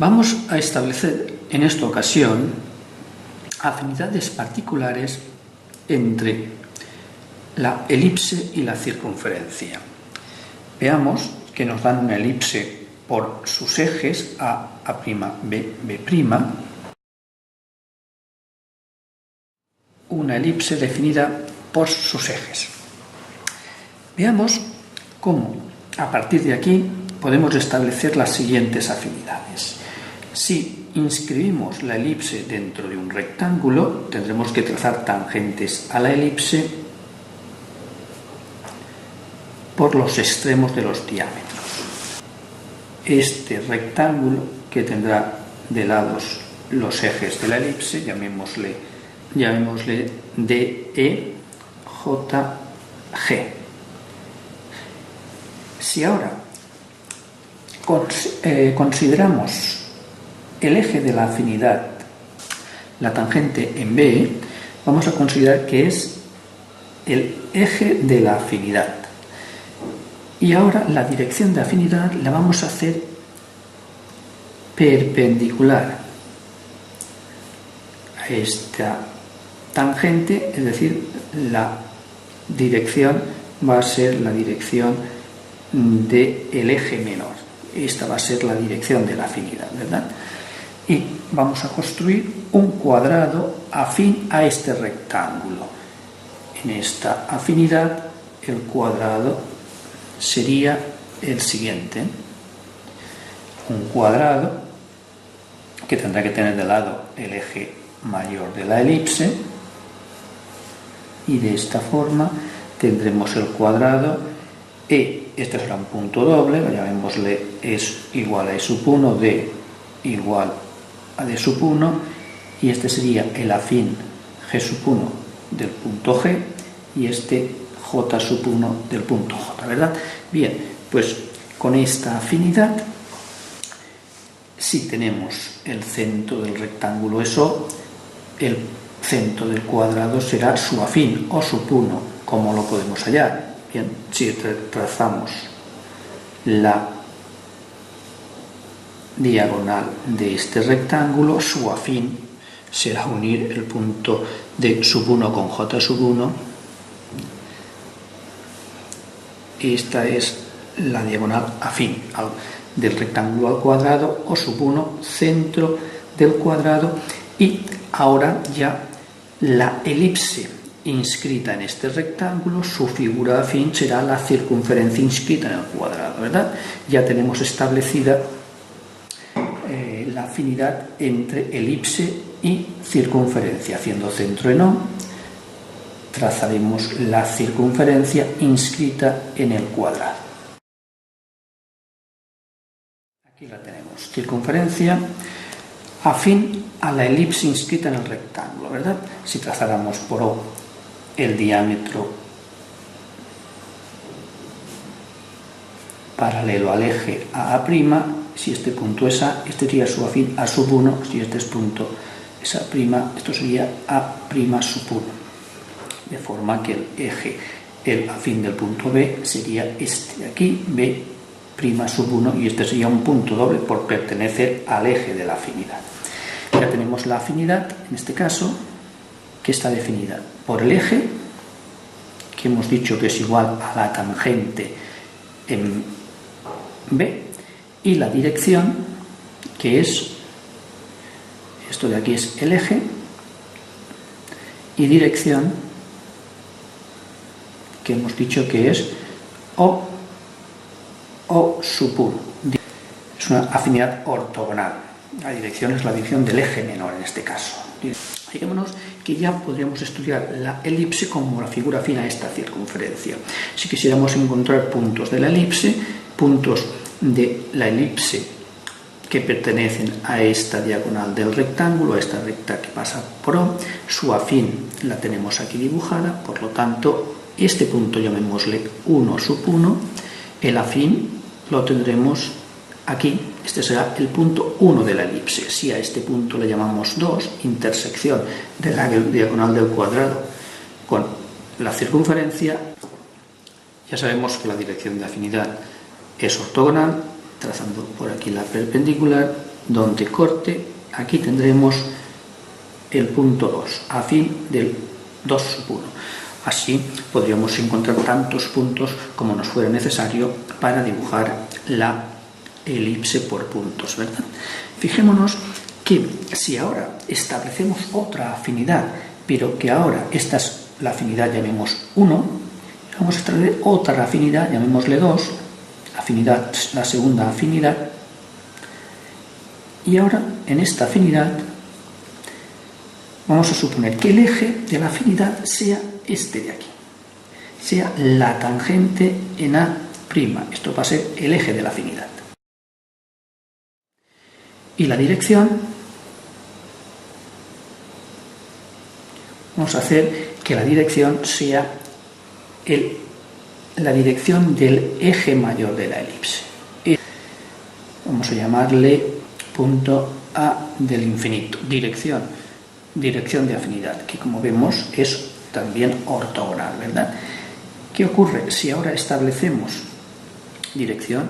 Vamos a establecer en esta ocasión afinidades particulares entre la elipse y la circunferencia. Veamos que nos dan una elipse por sus ejes A', B', B', una elipse definida por sus ejes. Veamos cómo a partir de aquí podemos establecer las siguientes afinidades. Si inscribimos la elipse dentro de un rectángulo, tendremos que trazar tangentes a la elipse por los extremos de los diámetros. Este rectángulo, que tendrá de lados los ejes de la elipse, llamémosle DE, J, G. Si ahora consideramos el eje de la afinidad, la tangente en B, vamos a considerar que es el eje de la afinidad. Y ahora la dirección de afinidad la vamos a hacer perpendicular a esta tangente, es decir, la dirección va a ser la dirección del eje menor. Esta va a ser la dirección de la afinidad, ¿verdad? Y vamos a construir un cuadrado afín a este rectángulo. En esta afinidad, el cuadrado sería el siguiente: un cuadrado que tendrá que tener de lado el eje mayor de la elipse, y de esta forma tendremos el cuadrado E. Este será un punto doble, llamémosle es igual a E sub 1, D igual a D sub 1, y este sería el afín G sub 1 del punto G y este J sub 1 del punto J, ¿verdad? Bien, pues con esta afinidad, si tenemos el centro del rectángulo es O, el centro del cuadrado será su afín o sub 1. ¿Cómo lo podemos hallar? Bien, si trazamos la diagonal de este rectángulo, su afín será unir el punto D sub 1 con J sub 1. Esta es la diagonal afín del rectángulo al cuadrado, o sub 1, centro del cuadrado. Y ahora ya la elipse inscrita en este rectángulo, su figura afín será la circunferencia inscrita en el cuadrado, ¿verdad? Ya tenemos establecida la afinidad entre elipse y circunferencia. Haciendo centro en O, trazaremos la circunferencia inscrita en el cuadrado. Aquí la tenemos, circunferencia afín a la elipse inscrita en el rectángulo, ¿verdad? Si trazáramos por O el diámetro paralelo al eje A', si este punto es A, este sería su afín A sub 1, si este punto es A', esto sería A' sub 1. De forma que el eje, el afín del punto B sería este de aquí, B' sub 1, y este sería un punto doble por pertenecer al eje de la afinidad. Ya tenemos la afinidad, en este caso, que está definida por el eje, que hemos dicho que es igual a la tangente en B, y la dirección, que es, esto de aquí es el eje, y dirección, que hemos dicho que es O sub 1. Es una afinidad ortogonal. La dirección es la dirección del eje menor en este caso. Fijémonos que ya podríamos estudiar la elipse como la figura afín a esta circunferencia. Si quisiéramos encontrar puntos de la elipse que pertenecen a esta diagonal del rectángulo, a esta recta que pasa por O, su afín la tenemos aquí dibujada, por lo tanto, este punto llamémosle 1 sub 1, el afín lo tendremos aquí, este será el punto 1 de la elipse. Si a este punto le llamamos 2, intersección de la diagonal del cuadrado con la circunferencia, ya sabemos que la dirección de afinidad es ortogonal, trazando por aquí la perpendicular, donde corte, aquí tendremos el punto 2, afín del 2 sub 1. Así podríamos encontrar tantos puntos como nos fuera necesario para dibujar la elipse por puntos, ¿verdad? Fijémonos que si ahora establecemos otra afinidad, pero que ahora esta es la afinidad, llamemos 1, vamos a establecer otra afinidad, llamémosle 2, afinidad, la segunda afinidad, y ahora en esta afinidad vamos a suponer que el eje de la afinidad sea este de aquí, sea la tangente en A'. Esto va a ser el eje de la afinidad. Y la dirección, vamos a hacer que la dirección sea la dirección del eje mayor de la elipse. Vamos a llamarle punto A del infinito, dirección de afinidad, que como vemos es también ortogonal, ¿verdad? ¿Qué ocurre si ahora establecemos dirección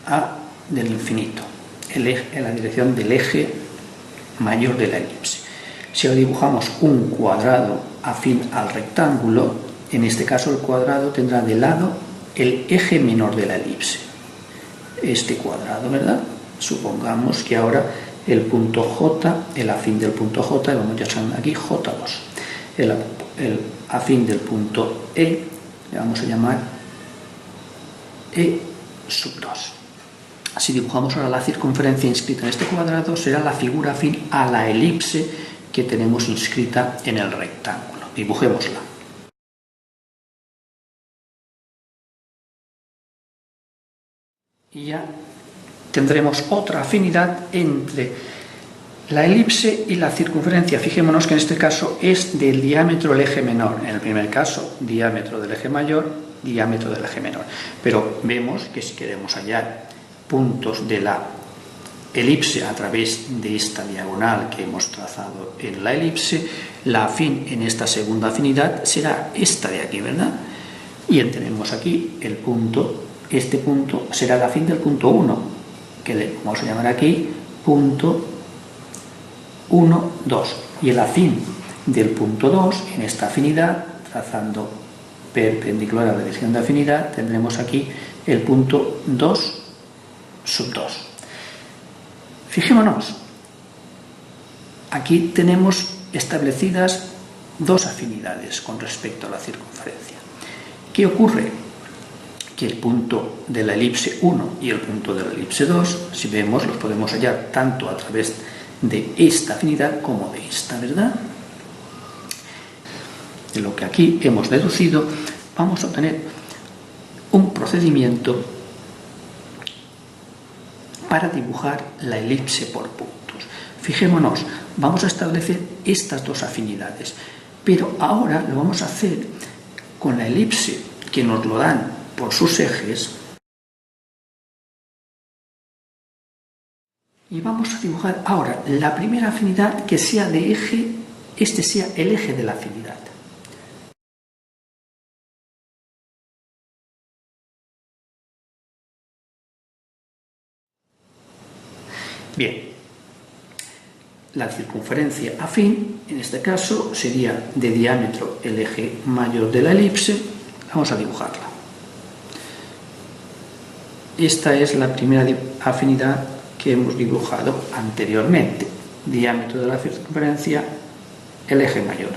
A del infinito, en la dirección del eje mayor de la elipse? Si ahora dibujamos un cuadrado afín al rectángulo, en este caso el cuadrado tendrá de lado el eje menor de la elipse, este cuadrado, ¿verdad? Supongamos que ahora el punto J, el afín del punto J, lo vamos a llamar aquí J2. El afín del punto E, le vamos a llamar E sub 2. Si dibujamos ahora la circunferencia inscrita en este cuadrado, será la figura afín a la elipse que tenemos inscrita en el rectángulo. Dibujémosla. Y ya tendremos otra afinidad entre la elipse y la circunferencia. Fijémonos que en este caso es del diámetro del eje menor. En el primer caso, diámetro del eje mayor, diámetro del eje menor. Pero vemos que si queremos hallar puntos de la elipse a través de esta diagonal que hemos trazado en la elipse, la afín en esta segunda afinidad será esta de aquí, ¿verdad? Y tenemos aquí el punto, este punto será el afín del punto 1, que le vamos a llamar aquí punto 1, 2. Y el afín del punto 2 en esta afinidad, trazando perpendicular a la dirección de afinidad, tendremos aquí el punto 2 sub 2. Fijémonos, aquí tenemos establecidas dos afinidades con respecto a la circunferencia. ¿Qué ocurre? Que el punto de la elipse 1 y el punto de la elipse 2, si vemos, los podemos hallar tanto a través de esta afinidad como de esta, ¿verdad? De lo que aquí hemos deducido, vamos a obtener un procedimiento para dibujar la elipse por puntos. Fijémonos, vamos a establecer estas dos afinidades, pero ahora lo vamos a hacer con la elipse que nos lo dan por sus ejes, y vamos a dibujar ahora la primera afinidad que sea de eje, este sea el eje de la afinidad. Bien, la circunferencia afín, en este caso, sería de diámetro el eje mayor de la elipse. Vamos a dibujarla. Esta es la primera afinidad que hemos dibujado anteriormente. Diámetro de la circunferencia, el eje mayor.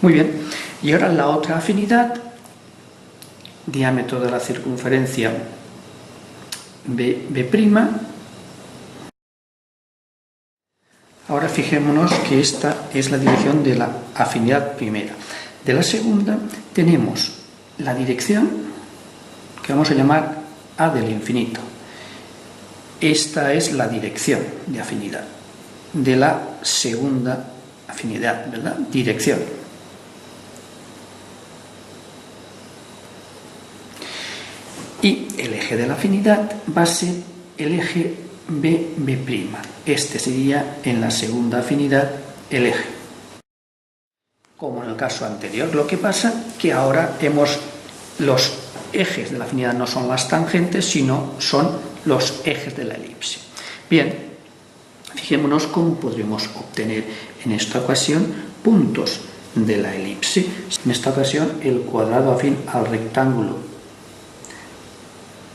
Muy bien, y ahora la otra afinidad, diámetro de la circunferencia B'. Ahora fijémonos que esta es la dirección de la afinidad primera. De la segunda tenemos la dirección que vamos a llamar A del infinito. Esta es la dirección de afinidad de la segunda afinidad, ¿verdad? Dirección. Y el eje de la afinidad va a ser el eje B'. Este sería en la segunda afinidad el eje. Como en el caso anterior, lo que pasa que ahora los ejes de la afinidad no son las tangentes, sino son los ejes de la elipse. Bien, fijémonos cómo podremos obtener en esta ocasión puntos de la elipse. En esta ocasión el cuadrado afín al rectángulo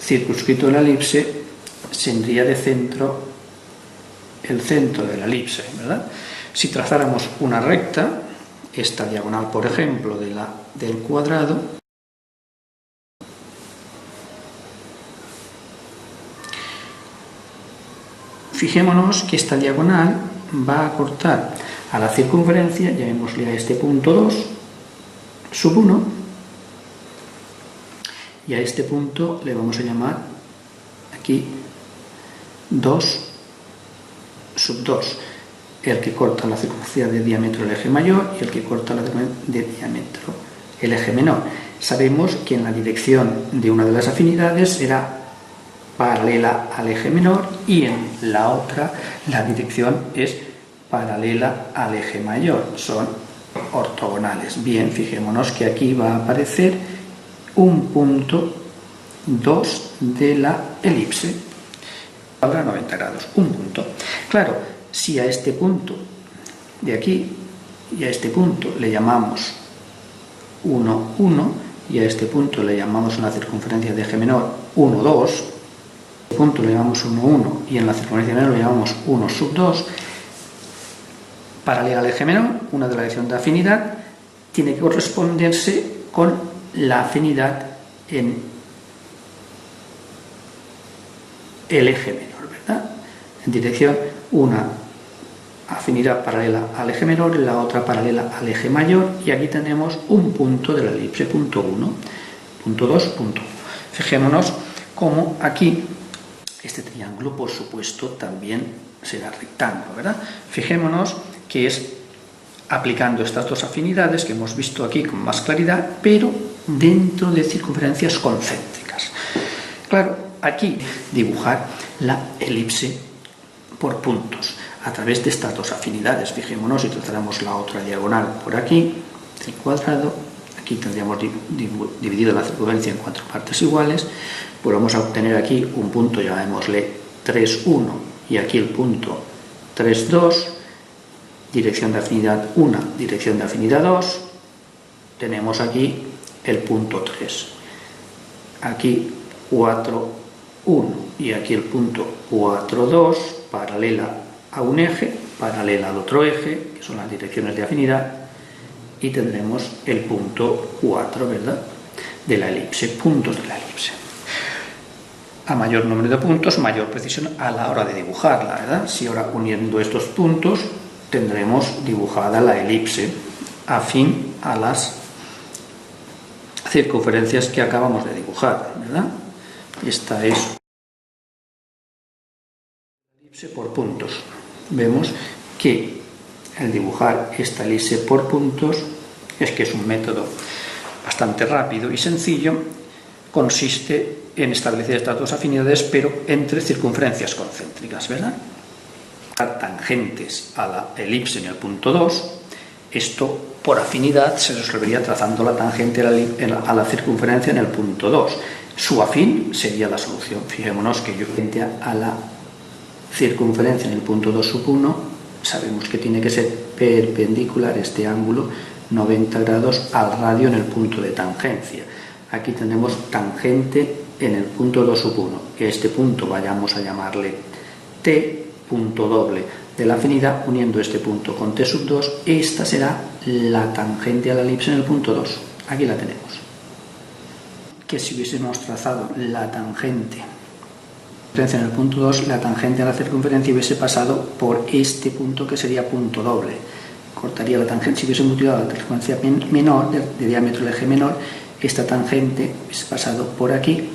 circunscrito de la elipse tendría de centro el centro de la elipse, ¿verdad? Si trazáramos una recta, esta diagonal, por ejemplo, del cuadrado, fijémonos que esta diagonal va a cortar a la circunferencia, llamémosle a este punto 2, sub 1, y a este punto le vamos a llamar aquí 2, sub 2, el que corta la circunferencia de diámetro del eje mayor y el que corta la de diámetro el eje menor. Sabemos que en la dirección de una de las afinidades será paralela al eje menor y en la otra la dirección es paralela al eje mayor, son ortogonales. Bien, fijémonos que aquí va a aparecer un punto 2 de la elipse, ahora 90 grados, un punto. Claro, si a este punto de aquí y a este punto le llamamos 1, 1 y a este punto le llamamos en la circunferencia de eje menor 1, 2, a este punto le llamamos 1, 1 y en la circunferencia menor le llamamos 1 sub 2, paralela al eje menor, una de la dirección de afinidad, tiene que corresponderse con la afinidad en el eje menor, ¿verdad? En dirección, una afinidad paralela al eje menor y la otra paralela al eje mayor, y aquí tenemos un punto de la elipse, punto 1, punto 2, punto 1. Fijémonos cómo aquí este triángulo, por supuesto, también será rectángulo, ¿verdad? Fijémonos que es aplicando estas dos afinidades que hemos visto aquí con más claridad, pero dentro de circunferencias concéntricas. Claro, aquí dibujar la elipse por puntos a través de estas dos afinidades. Fijémonos, si trazáramos la otra diagonal por aquí, el cuadrado, aquí tendríamos dividido la circunferencia en 4 partes iguales, pues vamos a obtener aquí un punto, llamémosle 3, 1, y aquí el punto 3, 2, dirección de afinidad 1, dirección de afinidad 2, tenemos aquí el punto 3, aquí 4, 1 y aquí el punto 4, 2, paralela a un eje, paralela al otro eje, que son las direcciones de afinidad, y tendremos el punto 4, ¿verdad?, de la elipse, puntos de la elipse. A mayor número de puntos, mayor precisión a la hora de dibujarla, ¿verdad? Si ahora uniendo estos puntos tendremos dibujada la elipse afín a las circunferencias que acabamos de dibujar, ¿verdad? Esta es la elipse por puntos. Vemos que el dibujar esta elipse por puntos es un método bastante rápido y sencillo, consiste en establecer estas dos afinidades, pero entre circunferencias concéntricas, ¿verdad? Tangentes a la elipse en el punto 2, esto por afinidad se resolvería trazando la tangente a la circunferencia en el punto 2. Su afín sería la solución. Fijémonos que yo frente a la circunferencia en el punto 2 sub 1, sabemos que tiene que ser perpendicular este ángulo 90 grados al radio en el punto de tangencia. Aquí tenemos tangente en el punto 2 sub 1. Este punto vayamos a llamarle T, punto doble de la afinidad, uniendo este punto con T sub 2, esta será la tangente a la elipse en el punto 2. Aquí la tenemos. Que si hubiésemos trazado la tangente en el punto 2, la tangente a la circunferencia hubiese pasado por este punto, que sería punto doble. Cortaría la tangente, si hubiésemos utilizado la circunferencia menor, de diámetro del eje menor, esta tangente hubiese pasado por aquí,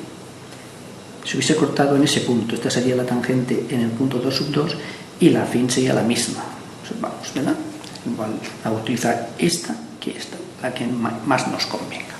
se hubiese cortado en ese punto. Esta sería la tangente en el punto 2 sub 2 y la afín sería la misma. Observamos, ¿verdad? Igual a utilizar esta que esta, la que más nos convenga.